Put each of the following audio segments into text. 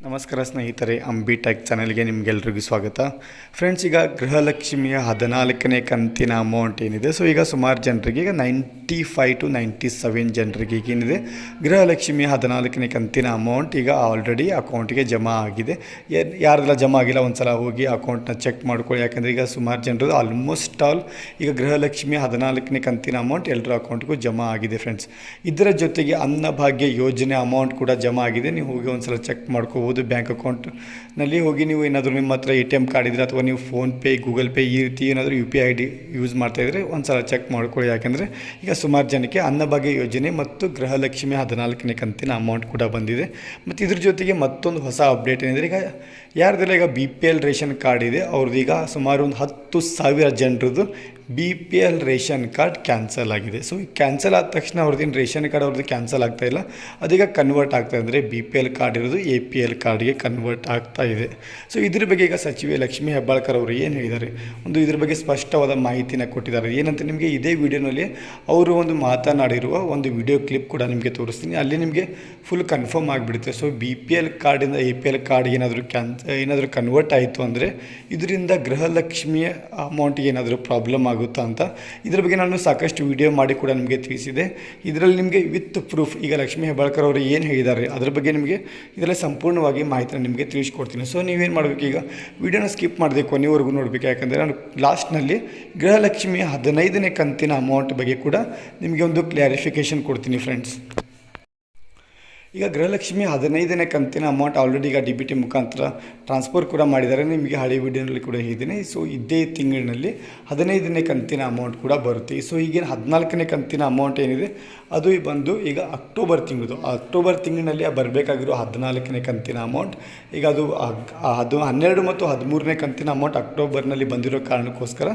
ನಮಸ್ಕಾರ ಸ್ನೇಹಿತರೆ, ಅಂಬಿ ಟೆಕ್ ಚಾನಲ್ಗೆ ನಿಮಗೆಲ್ರಿಗೂ ಸ್ವಾಗತ. ಫ್ರೆಂಡ್ಸ್, ಈಗ ಗೃಹಲಕ್ಷ್ಮಿಯ 14ನೇ ಕಂತಿನ ಅಮೌಂಟ್ ಏನಿದೆ, ಸೊ ಈಗ ಸುಮಾರು ಜನರಿಗೆ ಈಗ 95 to 97 ಜನರಿಗೆ ಏನಿದೆ ಗೃಹಲಕ್ಷ್ಮಿಯ 14ನೇ ಕಂತಿನ ಅಮೌಂಟ್ ಈಗ ಆಲ್ರೆಡಿ ಅಕೌಂಟಿಗೆ ಜಮಾ ಆಗಿದೆ. ಯಾರೆಲ್ಲ ಜಮಾ ಆಗಿಲ್ಲ ಒಂದ್ಸಲ ಹೋಗಿ ಅಕೌಂಟ್ನ ಚೆಕ್ ಮಾಡ್ಕೊಳ್ಳಿ. ಯಾಕಂದರೆ ಈಗ ಸುಮಾರು ಜನರು ಆಲ್ಮೋಸ್ಟ್ ಆಲ್ ಈಗ ಗೃಹಲಕ್ಷ್ಮಿಯ 14ನೇ ಕಂತಿನ ಅಮೌಂಟ್ ಎಲ್ಲರ ಅಕೌಂಟ್ಗೂ ಜಮಾ ಆಗಿದೆ. ಫ್ರೆಂಡ್ಸ್, ಇದರ ಜೊತೆಗೆ ಅನ್ನಭಾಗ್ಯ ಯೋಜನೆ ಅಮೌಂಟ್ ಕೂಡ ಜಮಾ ಆಗಿದೆ. ನೀವು ಹೋಗಿ ಒಂದ್ಸಲ ಚೆಕ್ ಮಾಡ್ಕೋಬೋದು. ಬ್ಯಾಂಕ್ ಅಕೌಂಟ್ನಲ್ಲಿ ಹೋಗಿ ನೀವು ಏನಾದರೂ ನಿಮ್ಮ ಹತ್ರ ATM ಕಾರ್ಡ್ ಇದ್ದರೆ ಅಥವಾ ನೀವು ಫೋನ್ಪೇ, ಗೂಗಲ್ ಪೇ ಈ ರೀತಿ ಏನಾದರೂ UPI ID ಯೂಸ್ ಮಾಡ್ತಾಯಿದ್ರೆ ಒಂದು ಸಲ ಚೆಕ್ ಮಾಡ್ಕೊಳ್ಳಿ. ಯಾಕೆಂದರೆ ಈಗ ಸುಮಾರು ಜನಕ್ಕೆ ಅನ್ನಭಾಗ್ಯ ಯೋಜನೆ ಮತ್ತು ಗೃಹಲಕ್ಷ್ಮಿ 14ನೇ ಕಂತಿನ ಅಮೌಂಟ್ ಕೂಡ ಬಂದಿದೆ. ಮತ್ತು ಇದ್ರ ಜೊತೆಗೆ ಮತ್ತೊಂದು ಹೊಸ ಅಪ್ಡೇಟ್ ಏನಿದೆ, ಈಗ ಯಾರ್ದೆಲ್ಲ ಈಗ BPL ರೇಷನ್ ಕಾರ್ಡ್ ಇದೆ ಅವ್ರದ್ದು ಈಗ ಸುಮಾರು ಒಂದು 10,000 ಜನರದ್ದು BPL ರೇಷನ್ ಕಾರ್ಡ್ ಕ್ಯಾನ್ಸಲ್ ಆಗಿದೆ. ಸೊ ಕ್ಯಾನ್ಸಲ್ ಆದ ತಕ್ಷಣ ಅವ್ರದ್ದೇನು ರೇಷನ್ ಕಾರ್ಡ್ ಅವ್ರದ್ದು ಕ್ಯಾನ್ಸಲ್ ಆಗ್ತಾಯಿಲ್ಲ, ಅದೀಗ ಕನ್ವರ್ಟ್ ಆಗ್ತಾಯಿದೆ. ಅಂದರೆ BPL ಕಾರ್ಡ್ ಇರೋದು APL ಕಾರ್ಡ್ಗೆ ಕನ್ವರ್ಟ್ ಆಗ್ತಾ ಇದೆ. ಸೊ ಇದ್ರ ಬಗ್ಗೆ ಈಗ ಸಚಿವೆ ಲಕ್ಷ್ಮೀ ಹೆಬ್ಬಾಳ್ಕರ್ ಅವರು ಏನು ಹೇಳಿದ್ದಾರೆ, ಇದ್ರ ಬಗ್ಗೆ ಸ್ಪಷ್ಟವಾದ ಮಾಹಿತಿನ ಕೊಟ್ಟಿದ್ದಾರೆ. ಏನಂತ ನಿಮಗೆ ಇದೇ ವಿಡಿಯೋನಲ್ಲಿ ಅವರು ಮಾತನಾಡಿರುವ ಒಂದು ವಿಡಿಯೋ ಕ್ಲಿಪ್ ಕೂಡ ನಿಮಗೆ ತೋರಿಸ್ತೀನಿ. ಅಲ್ಲಿ ನಿಮಗೆ ಫುಲ್ ಕನ್ಫರ್ಮ್ ಆಗಿಬಿಡುತ್ತೆ. ಸೊ BPL ಕಾರ್ಡಿಂದ APL ಕಾರ್ಡ್ ಏನಾದರೂ ಕನ್ವರ್ಟ್ ಆಯಿತು ಅಂದರೆ ಇದರಿಂದ ಗೃಹಲಕ್ಷ್ಮಿಯ ಅಮೌಂಟಿಗೆ ಏನಾದರೂ ಪ್ರಾಬ್ಲಮ್ ಆಗುತ್ತಾ ಅಂತ ಇದ್ರ ಬಗ್ಗೆ ನಾನು ಸಾಕಷ್ಟು ವಿಡಿಯೋ ಮಾಡಿ ಕೂಡ ನಿಮಗೆ ತಿಳಿಸಿದೆ. ಇದರಲ್ಲಿ ನಿಮಗೆ ವಿತ್ ಪ್ರೂಫ್ ಈಗ ಲಕ್ಷ್ಮೀ ಹೆಬ್ಬಾಳ್ಕರ್ ಅವರು ಏನು ಹೇಳಿದ್ದಾರೆ ಅದ್ರ ಬಗ್ಗೆ ನಿಮಗೆ ಇದರಲ್ಲಿ ಸಂಪೂರ್ಣವಾಗಿ ಮಾಹಿತಿನ ನಿಮಗೆ ತಿಳಿಸ್ಕೊಡ್ತೀನಿ. ಸೊ ನೀವೇನು ಮಾಡಬೇಕು, ಈಗ ವಿಡಿಯೋನ ಸ್ಕಿಪ್ ಮಾಡದೆ ಕೊನೆವರೆಗೂ ನೋಡಬೇಕು. ಯಾಕಂದರೆ ನಾನು ಲಾಸ್ಟ್ನಲ್ಲಿ ಗೃಹಲಕ್ಷ್ಮಿಯ 15ನೇ ಕಂತಿನ ಅಮೌಂಟ್ ಬಗ್ಗೆ ಕೂಡ ನಿಮಗೆ ಒಂದು ಕ್ಲಾರಿಫಿಕೇಷನ್ ಕೊಡ್ತೀನಿ. ಫ್ರೆಂಡ್ಸ್, ಈಗ ಗೃಹಲಕ್ಷ್ಮಿ 15ನೇ ಕಂತಿನ ಅಮೌಂಟ್ ಆಲ್ರೆಡಿ ಈಗ DBT ಮುಖಾಂತರ ಟ್ರಾನ್ಸ್ಫರ್ ಕೂಡ ಮಾಡಿದ್ದಾರೆ. ನಿಮಗೆ ಹಳೆ ವಿಡಿಯೋನಲ್ಲಿ ಕೂಡ ಹೇಳಿದ್ದೀನಿ. ಸೊ ಇದೇ ತಿಂಗಳಿನಲ್ಲಿ 15ನೇ ಕಂತಿನ ಅಮೌಂಟ್ ಕೂಡ ಬರುತ್ತೆ. ಸೊ ಈಗೇನು 14ನೇ ಕಂತಿನ ಅಮೌಂಟ್ ಏನಿದೆ ಅದು ಬಂದು ಈಗ ಅಕ್ಟೋಬರ್ ತಿಂಗಳಿನಲ್ಲಿ ಬರಬೇಕಾಗಿರೋ 14ನೇ ಕಂತಿನ ಅಮೌಂಟ್ ಈಗ ಅದು 12 ಮತ್ತು 13ನೇ ಕಂತಿನ ಅಮೌಂಟ್ ಅಕ್ಟೋಬರ್ನಲ್ಲಿ ಬಂದಿರೋ ಕಾರಣಕ್ಕೋಸ್ಕರ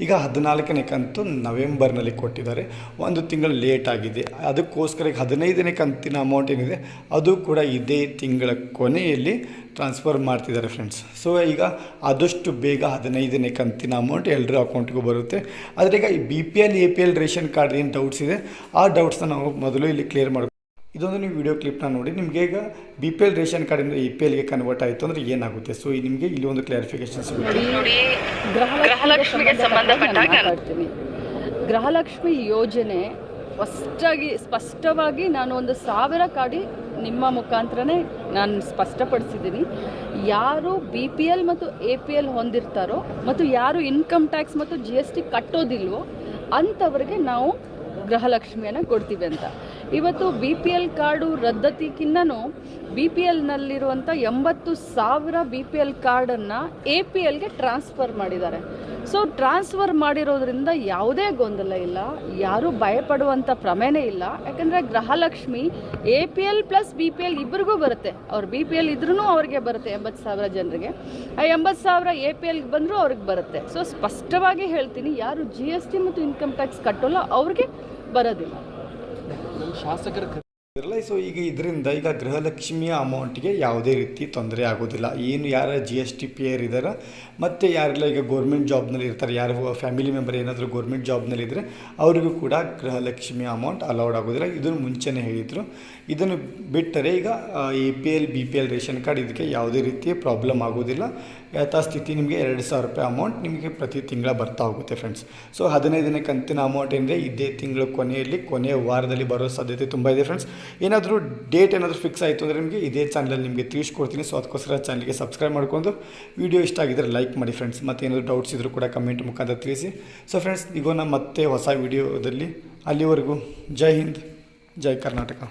ಈಗ 14ನೇ ಕಂತು ನವೆಂಬರ್ನಲ್ಲಿ ಕೊಟ್ಟಿದ್ದಾರೆ. ಒಂದು ತಿಂಗಳು ಲೇಟ್ ಆಗಿದೆ. ಅದಕ್ಕೋಸ್ಕರ ಈಗ 15ನೇ ಕಂತಿನ ಅಮೌಂಟ್ ಏನಿದೆ ಅದು ಕೂಡ ಇದೇ ತಿಂಗಳ ಕೊನೆಯಲ್ಲಿ ಟ್ರಾನ್ಸ್ಫರ್ ಮಾಡ್ತಿದ್ದಾರೆ. ಫ್ರೆಂಡ್ಸ್, ಸೊ ಈಗ ಆದಷ್ಟು ಬೇಗ 15ನೇ ಕಂತಿನ ಅಮೌಂಟ್ ಎಲ್ಲರ ಅಕೌಂಟ್ಗೂ ಬರುತ್ತೆ. ಆದರೆ ಈಗ ಈ BPL APL ರೇಷನ್ ಕಾರ್ಡ್ ಏನು ಡೌಟ್ಸ್ ಇದೆ ಆ ಡೌಟ್ಸ್ನ ನಾವು ಮೊದಲು ಇಲ್ಲಿ ಕ್ಲಿಯರ್ ಮಾಡ್ತೀವಿ. ಇದೊಂದು ನೀವು ವಿಡಿಯೋ ಕ್ಲಿಪ್ನ ನೋಡಿ. ನಿಮಗೆ ಈಗ BPL ರೇಷನ್ ಕಾರ್ಡಿಂದ APLಗೆ ಕನ್ವರ್ಟ್ ಆಯಿತು ಅಂದರೆ ಏನಾಗುತ್ತೆ, ಸೊ ನಿಮಗೆ ಇಲ್ಲಿ ಒಂದು ಕ್ಲಾರಿಫಿಕೇಶನ್ ಸಿಗುತ್ತೆ. ಗೃಹಲಕ್ಷ್ಮಿಗೆ ಸಂಬಂಧಪಟ್ಟಾಗ ಗೃಹಲಕ್ಷ್ಮಿ ಯೋಜನೆ ಸ್ಪಷ್ಟವಾಗಿ ನಾನು 1,000 ಕಾಡಿ ನಿಮ್ಮ ಮುಖಾಂತರನೇ ನಾನು ಸ್ಪಷ್ಟಪಡಿಸಿದ್ದೀನಿ. ಯಾರು BPL ಮತ್ತು APL ಹೊಂದಿರ್ತಾರೋ ಮತ್ತು ಯಾರು ಇನ್ಕಮ್ ಟ್ಯಾಕ್ಸ್ ಮತ್ತು GST ಕಟ್ಟೋದಿಲ್ವೋ ಅಂಥವ್ರಿಗೆ ನಾವು ಗೃಹಲಕ್ಷ್ಮಿಯನ್ನು ಕೊಡ್ತೀವಿ ಅಂತ. ಇವತ್ತು BPL ಕಾರ್ಡು ರದ್ದತಿಗಿನ್ನೂ BPLನಲ್ಲಿರುವಂಥ 80,000 BPL ಕಾರ್ಡನ್ನು APLಗೆ ಟ್ರಾನ್ಸ್ಫರ್ ಮಾಡಿದ್ದಾರೆ. ಸೊ ಟ್ರಾನ್ಸ್ಫರ್ ಮಾಡಿರೋದ್ರಿಂದ ಯಾವುದೇ ಗೊಂದಲ ಇಲ್ಲ, ಯಾರೂ ಭಯಪಡುವಂಥ ಪ್ರಮೇಯನೇ ಇಲ್ಲ. ಯಾಕಂದರೆ ಗೃಹಲಕ್ಷ್ಮಿ APL ಪ್ಲಸ್ BPL ಇಬ್ಬರಿಗೂ ಬರುತ್ತೆ. ಅವ್ರು BPL ಇದ್ರೂ ಅವ್ರಿಗೆ ಬರುತ್ತೆ 80,000 ಜನರಿಗೆ. ಆ 80,000 APLಗೆ ಬಂದರೂ ಅವ್ರಿಗೆ ಬರುತ್ತೆ. ಸೊ ಸ್ಪಷ್ಟವಾಗಿ ಹೇಳ್ತೀನಿ, ಯಾರು GST ಮತ್ತು ಇನ್ಕಮ್ ಟ್ಯಾಕ್ಸ್ ಕಟ್ಟೋಲ್ಲ ಅವ್ರಿಗೆ ಬರೋದಿಲ್ಲ. ಸೊ ಈಗ ಇದರಿಂದ ಈಗ ಗೃಹಲಕ್ಷ್ಮಿಯ ಅಮೌಂಟ್ಗೆ ಯಾವುದೇ ರೀತಿ ತೊಂದರೆ ಆಗೋದಿಲ್ಲ. ಏನು ಯಾರ GST ಪೇಯರ್ ಇದ್ದಾರೆ ಮತ್ತು ಯಾರೆಲ್ಲ ಈಗ ಗೌರ್ಮೆಂಟ್ ಜಾಬ್ನಲ್ಲಿ ಇರ್ತಾರೆ, ಯಾರು ಫ್ಯಾಮಿಲಿ ಮೆಂಬರ್ ಏನಾದರೂ ಗೌರ್ಮೆಂಟ್ ಜಾಬ್ನಲ್ಲಿದ್ದರೆ ಅವರಿಗೂ ಕೂಡ ಗೃಹಲಕ್ಷ್ಮಿಯ ಅಮೌಂಟ್ ಅಲೌಡ್ ಆಗೋದಿಲ್ಲ. ಇದನ್ನು ಮುಂಚೆನೇ ಹೇಳಿದರು. ಇದನ್ನು ಬಿಟ್ಟರೆ ಈಗ APL BPL ರೇಷನ್ ಕಾರ್ಡ್ ಇದಕ್ಕೆ ಯಾವುದೇ ರೀತಿಯ ಪ್ರಾಬ್ಲಮ್ ಆಗೋದಿಲ್ಲ. ಯಥಾಸ್ಥಿತಿ ನಿಮಗೆ 2,000 ರೂಪಾಯಿ ಅಮೌಂಟ್ ನಿಮಗೆ ಪ್ರತಿ ತಿಂಗಳ ಬರ್ತಾ ಹೋಗುತ್ತೆ. ಫ್ರೆಂಡ್ಸ್, ಸೊ 15ನೇ ಕಂತಿನ ಅಮೌಂಟ್ ಏನಿದೆ ಇದೇ ತಿಂಗಳ ಕೊನೆಯ ವಾರದಲ್ಲಿ ಬರೋ ಸಾಧ್ಯತೆ ತುಂಬ ಇದೆ. ಫ್ರೆಂಡ್ಸ್, ಏನಾದರೂ ಡೇಟ್ ಏನಾದರೂ ಫಿಕ್ಸ್ ಆಯಿತು ಅಂದರೆ ನಿಮಗೆ ಇದೇ ಚಾನಲಲ್ಲಿ ನಿಮಗೆ ತಿಳಿಸ್ಕೊಡ್ತೀನಿ. ಸೊ ಅದಕ್ಕೋಸ್ಕರ ಚಾನಲ್ಗೆ ಸಬ್ಸ್ಕ್ರೈಬ್ ಮಾಡ್ಕೊಂಡು ವಿಡಿಯೋ ಇಷ್ಟ ಆಗಿದ್ದರೆ ಲೈಕ್ ಮಾಡಿ. ಫ್ರೆಂಡ್ಸ್, ಮತ್ತು ಏನಾದರೂ ಡೌಟ್ಸ್ ಇದ್ದರೂ ಕೂಡ ಕಮೆಂಟ್ ಮುಖಾಂತರ ತಿಳಿಸಿ. ಸೊ ಫ್ರೆಂಡ್ಸ್, ಈಗ ಮತ್ತೆ ಹೊಸ ವಿಡಿಯೋದಲ್ಲಿ, ಅಲ್ಲಿವರೆಗೂ ಜೈ ಹಿಂದ್, ಜೈ ಕರ್ನಾಟಕ.